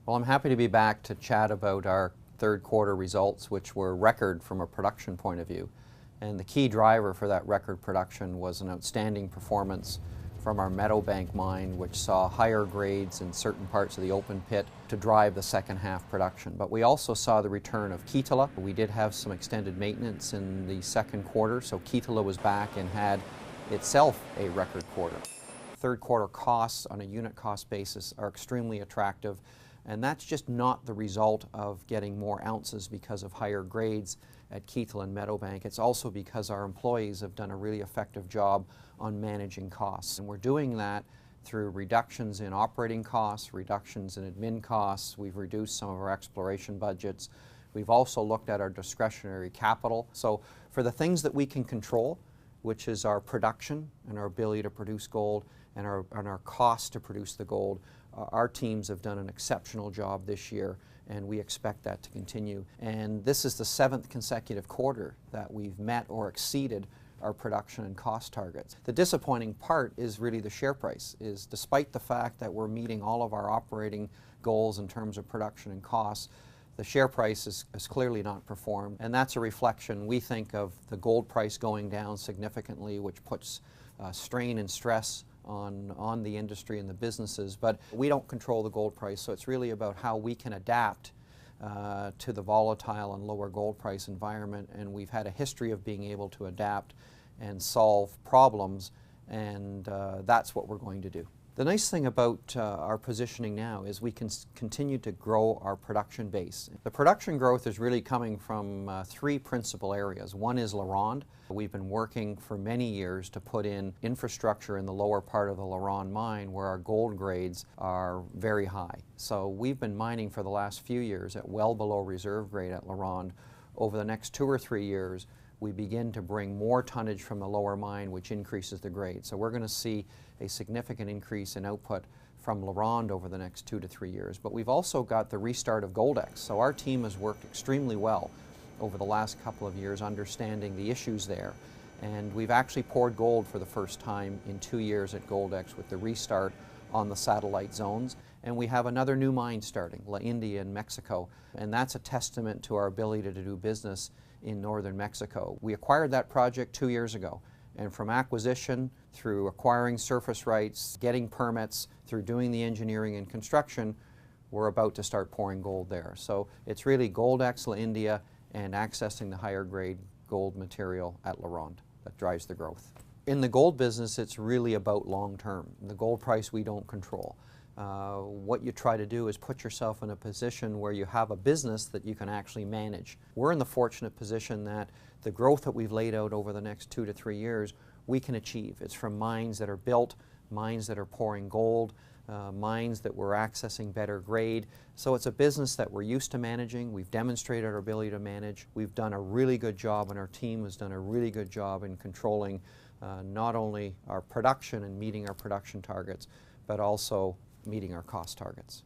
Well, I'm happy to be back to chat about our third quarter results, which were record from a production point of view. And the key driver for that record production was an outstanding performance from our Meadowbank mine, which saw higher grades in certain parts of the open pit to drive the second half production. But we also saw the return of Kittilä. We did have some extended maintenance in the second quarter, so Kittilä was back and had itself a record quarter. Third quarter costs on a unit cost basis are extremely attractive, and that's just not the result of getting more ounces because of higher grades at Kittilä and Meadowbank. It's also because our employees have done a really effective job on managing costs. And we're doing that through reductions in operating costs, reductions in admin costs. We've reduced some of our exploration budgets. We've also looked at our discretionary capital. So for the things that we can control, which is our production and our ability to produce gold and our cost to produce the gold, our teams have done an exceptional job this year, and we expect that to continue. And this is the 7th consecutive quarter that we've met or exceeded our production and cost targets. The disappointing part is really the share price. Is despite the fact that we're meeting all of our operating goals in terms of production and costs, the share price has clearly not performed, and that's a reflection, we think, of the gold price going down significantly, which puts strain and stress on the industry and the businesses. But we don't control the gold price, so it's really about how we can adapt to the volatile and lower gold price environment, and we've had a history of being able to adapt and solve problems, and that's what we're going to do. The nice thing about our positioning now is we can continue to grow our production base. The production growth is really coming from 3 principal areas. One is LaRonde. We've been working for many years to put in infrastructure in the lower part of the LaRonde mine where our gold grades are very high. So we've been mining for the last few years at well below reserve grade at LaRonde. Over the next 2 or 3 years, we begin to bring more tonnage from the lower mine, which increases the grade. So we're going to see a significant increase in output from LaRonde over the next 2 to 3 years. But we've also got the restart of Goldex. So our team has worked extremely well over the last couple of years understanding the issues there. And we've actually poured gold for the first time in 2 years at Goldex with the restart on the satellite zones. And we have another new mine starting, La India in Mexico. And that's a testament to our ability to do business in northern Mexico. We acquired that project 2 years ago, and from acquisition through acquiring surface rights, getting permits, through doing the engineering and construction, we're about to start pouring gold there. So it's really Goldex La India and accessing the higher grade gold material at LaRonde that drives the growth. In the gold business, it's really about long term. The gold price we don't control. What you try to do is put yourself in a position where you have a business that you can actually manage. We're in the fortunate position that the growth that we've laid out over the next 2 to 3 years, we can achieve. It's from mines that are built, mines that are pouring gold, mines that we're accessing better grade. So it's a business that we're used to managing. We've demonstrated our ability to manage. We've done a really good job, and our team has done a really good job in controlling not only our production and meeting our production targets, but also meeting our cost targets.